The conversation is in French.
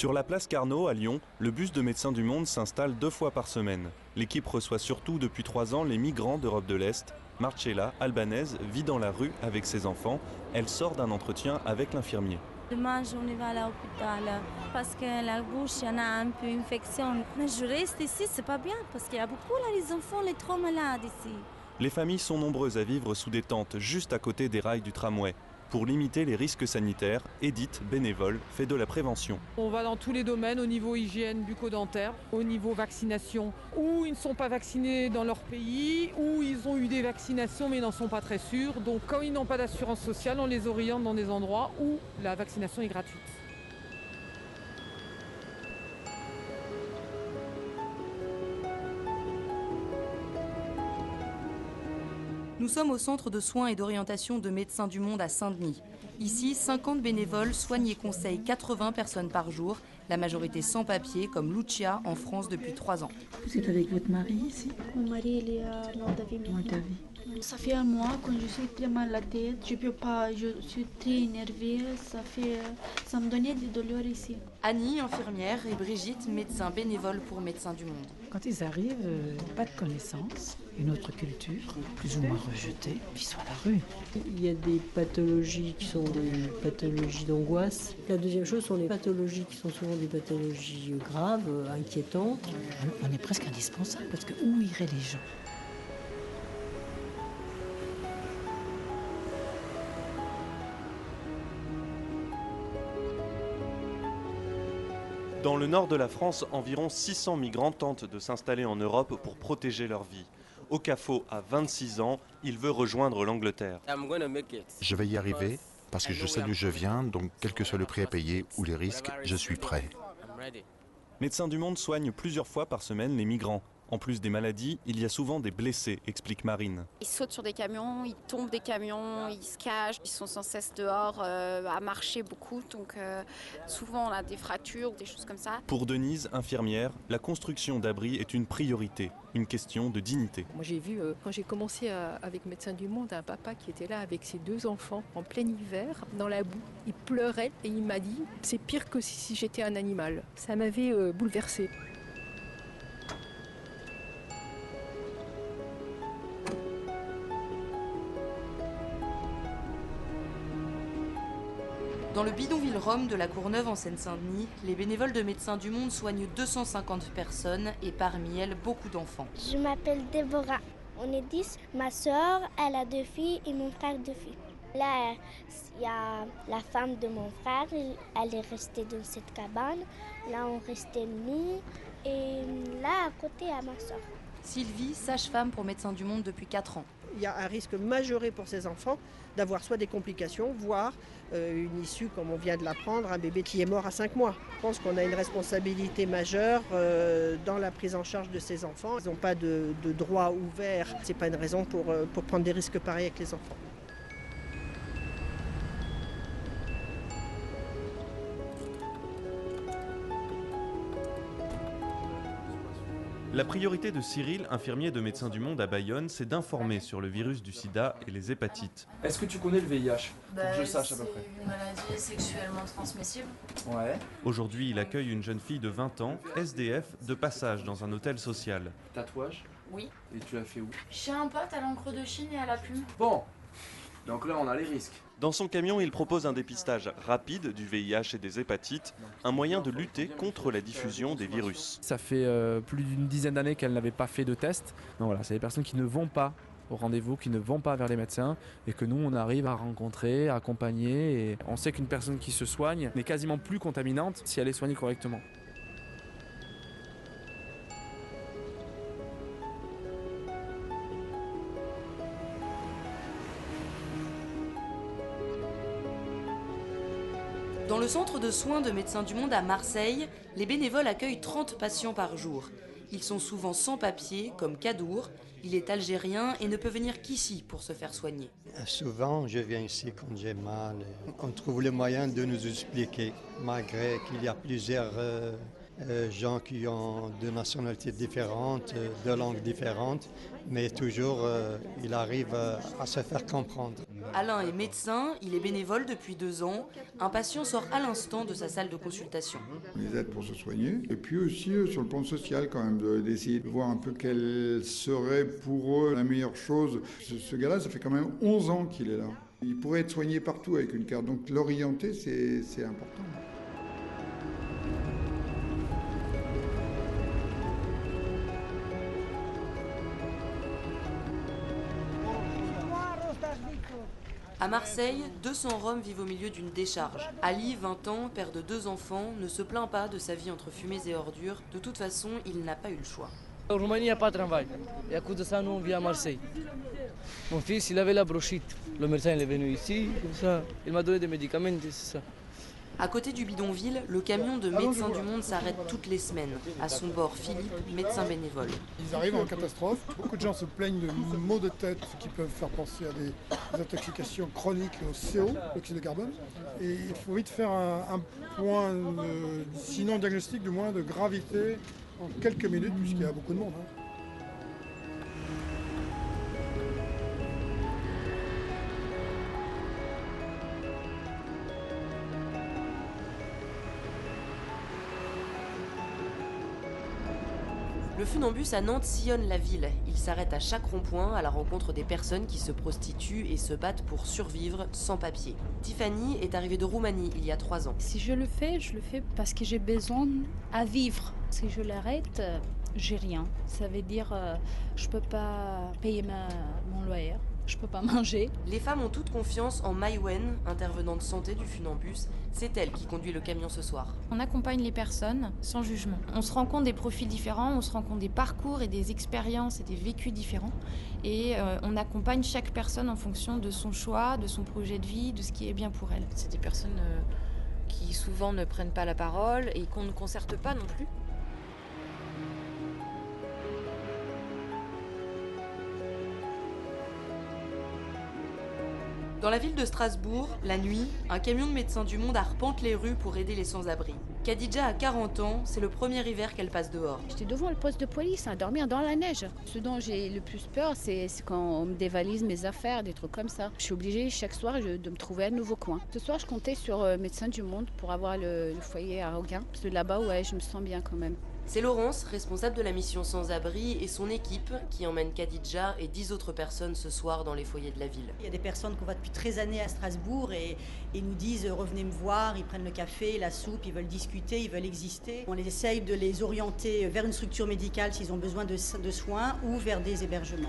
Sur la place Carnot à Lyon, le bus de Médecins du Monde s'installe 2 fois par semaine. L'équipe reçoit surtout depuis 3 ans les migrants d'Europe de l'Est. Marcella, albanaise, vit dans la rue avec ses enfants. Elle sort d'un entretien avec l'infirmier. Demain, on y va à l'hôpital parce que la bouche, il y en a un peu infection. Mais je reste ici, c'est pas bien parce qu'il y a beaucoup là, les enfants, les trop malades ici. Les familles sont nombreuses à vivre sous des tentes juste à côté des rails du tramway. Pour limiter les risques sanitaires, Edith, bénévole, fait de la prévention. On va dans tous les domaines, au niveau hygiène bucco-dentaire, au niveau vaccination, où ils ne sont pas vaccinés dans leur pays, où ils ont eu des vaccinations mais n'en sont pas très sûrs. Donc quand ils n'ont pas d'assurance sociale, on les oriente dans des endroits où la vaccination est gratuite. Nous sommes au centre de soins et d'orientation de Médecins du Monde à Saint-Denis. Ici, 50 bénévoles soignent et conseillent 80 personnes par jour, la majorité sans papier, comme Lucia en France depuis 3 ans. Vous êtes avec votre mari ici? Mon mari, il est à Moldavie. Moldavie. Ça fait un mois quand je suis très mal à la tête, je peux pas, je suis très énervée, ça me donnait des douleurs ici. Annie, infirmière, et Brigitte, médecin bénévole pour Médecins du Monde. Quand ils arrivent, pas de connaissances, une autre culture, plus ou moins rejetée, puis ils sont à la rue. Il y a des pathologies qui sont des pathologies d'angoisse. La deuxième chose sont les pathologies qui sont souvent des pathologies graves, inquiétantes. On est presque indispensable parce que où iraient les gens? Dans le nord de la France, environ 600 migrants tentent de s'installer en Europe pour protéger leur vie. Okafo a 26 ans, il veut rejoindre l'Angleterre. Je vais y arriver parce que je sais d'où je viens, donc quel que soit le prix à payer ou les risques, je suis prêt. Médecins du Monde soignent plusieurs fois par semaine les migrants. En plus des maladies, il y a souvent des blessés, explique Marine. Ils sautent sur des camions, ils tombent des camions, ils se cachent, ils sont sans cesse dehors à marcher beaucoup, donc souvent on a des fractures, des choses comme ça. Pour Denise, infirmière, la construction d'abris est une priorité, une question de dignité. Moi j'ai vu, quand j'ai commencé avec Médecins du Monde, un papa qui était là avec ses 2 enfants en plein hiver, dans la boue. Il pleurait et il m'a dit « c'est pire que si j'étais un animal ». Ça m'avait bouleversée. Dans le bidonville Rome de la Courneuve en Seine-Saint-Denis, les bénévoles de Médecins du Monde soignent 250 personnes et parmi elles, beaucoup d'enfants. Je m'appelle Déborah. On est 10. Ma soeur, elle a 2 filles et mon frère 2 filles. Là, il y a la femme de mon frère, elle est restée dans cette cabane. Là, on restait nous. Et là, à côté, il y a ma soeur. Sylvie, sage-femme pour Médecins du Monde depuis 4 ans. Il y a un risque majoré pour ces enfants d'avoir soit des complications, voire une issue, comme on vient de l'apprendre, un bébé qui est mort à 5 mois. Je pense qu'on a une responsabilité majeure dans la prise en charge de ces enfants. Ils n'ont pas de droit ouvert. Ce n'est pas une raison pour prendre des risques pareils avec les enfants. La priorité de Cyril, infirmier de Médecins du Monde à Bayonne, c'est d'informer sur le virus du sida et les hépatites. Est-ce que tu connais le VIH? Pour que je sache à peu près. C'est une maladie sexuellement transmissible. Ouais. Aujourd'hui, il accueille une jeune fille de 20 ans, SDF, de passage dans un hôtel social. Tatouage? Oui. Et tu l'as fait où? Chez un pote à l'encre de Chine et à la plume. Bon. Donc là, on a les risques. Dans son camion, il propose un dépistage rapide du VIH et des hépatites, un moyen de lutter contre la diffusion des virus. Ça fait plus d'une dizaine d'années qu'elle n'avait pas fait de test. Donc voilà, c'est des personnes qui ne vont pas au rendez-vous, qui ne vont pas vers les médecins et que nous, on arrive à rencontrer, à accompagner. Et on sait qu'une personne qui se soigne n'est quasiment plus contaminante si elle est soignée correctement. Dans le centre de soins de Médecins du Monde à Marseille, les bénévoles accueillent 30 patients par jour. Ils sont souvent sans papier, comme Kadour. Il est algérien et ne peut venir qu'ici pour se faire soigner. Souvent, je viens ici quand j'ai mal. On trouve le moyen de nous expliquer, malgré qu'il y a plusieurs gens qui ont de nationalités différentes, de langues différentes, mais toujours il arrive à se faire comprendre. Alain est médecin, il est bénévole depuis 2 ans. Un patient sort à l'instant de sa salle de consultation. On les aide pour se soigner, et puis aussi sur le plan social quand même, d'essayer de voir un peu quelle serait pour eux la meilleure chose. Ce gars-là, ça fait quand même 11 ans qu'il est là. Il pourrait être soigné partout avec une carte, donc l'orienter, c'est important. À Marseille, 200 Roms vivent au milieu d'une décharge. Ali, 20 ans, père de 2 enfants, ne se plaint pas de sa vie entre fumées et ordures. De toute façon, il n'a pas eu le choix. En Roumanie, il n'y a pas de travail. Et à cause de ça, nous, on vit à Marseille. Mon fils, il avait la bronchite. Le médecin, il est venu ici, comme ça. Il m'a donné des médicaments, c'est ça. À côté du bidonville, le camion de Médecins du Monde s'arrête toutes les semaines. À son bord, Philippe, médecin bénévole. Ils arrivent en catastrophe. Beaucoup de gens se plaignent de maux de tête qui peuvent faire penser à des intoxications chroniques au CO, l'oxyde de carbone. Et il faut vite faire un point, sinon diagnostic, du moins de gravité en quelques minutes, puisqu'il y a beaucoup de monde. Le funambus à Nantes sillonne la ville. Il s'arrête à chaque rond-point à la rencontre des personnes qui se prostituent et se battent pour survivre sans papier. Tiffany est arrivée de Roumanie il y a 3 ans. Si je le fais parce que j'ai besoin à vivre. Si je l'arrête, j'ai rien. Ça veut dire je peux pas payer mon loyer. Je peux pas manger. Les femmes ont toute confiance en Maïwen, intervenante santé du funambus. C'est elle qui conduit le camion ce soir. On accompagne les personnes sans jugement. On se rend compte des profils différents, on se rend compte des parcours et des expériences et des vécus différents. Et on accompagne chaque personne en fonction de son choix, de son projet de vie, de ce qui est bien pour elle. C'est des personnes qui souvent ne prennent pas la parole et qu'on ne concerte pas non plus. Dans la ville de Strasbourg, la nuit, un camion de Médecins du Monde arpente les rues pour aider les sans-abri. Khadija a 40 ans, c'est le premier hiver qu'elle passe dehors. J'étais devant le poste de police à dormir dans la neige. Ce dont j'ai le plus peur, c'est quand on me dévalise mes affaires, des trucs comme ça. Je suis obligée chaque soir de me trouver un nouveau coin. Ce soir, je comptais sur Médecins du Monde pour avoir le foyer à Roguin. Parce que là-bas, ouais, je me sens bien quand même. C'est Laurence, responsable de la mission Sans-Abri, et son équipe qui emmène Khadija et 10 autres personnes ce soir dans les foyers de la ville. Il y a des personnes qu'on voit depuis 13 années à Strasbourg et nous disent revenez me voir, ils prennent le café, la soupe, ils veulent discuter, ils veulent exister. On essaye de les orienter vers une structure médicale s'ils ont besoin de soins ou vers des hébergements.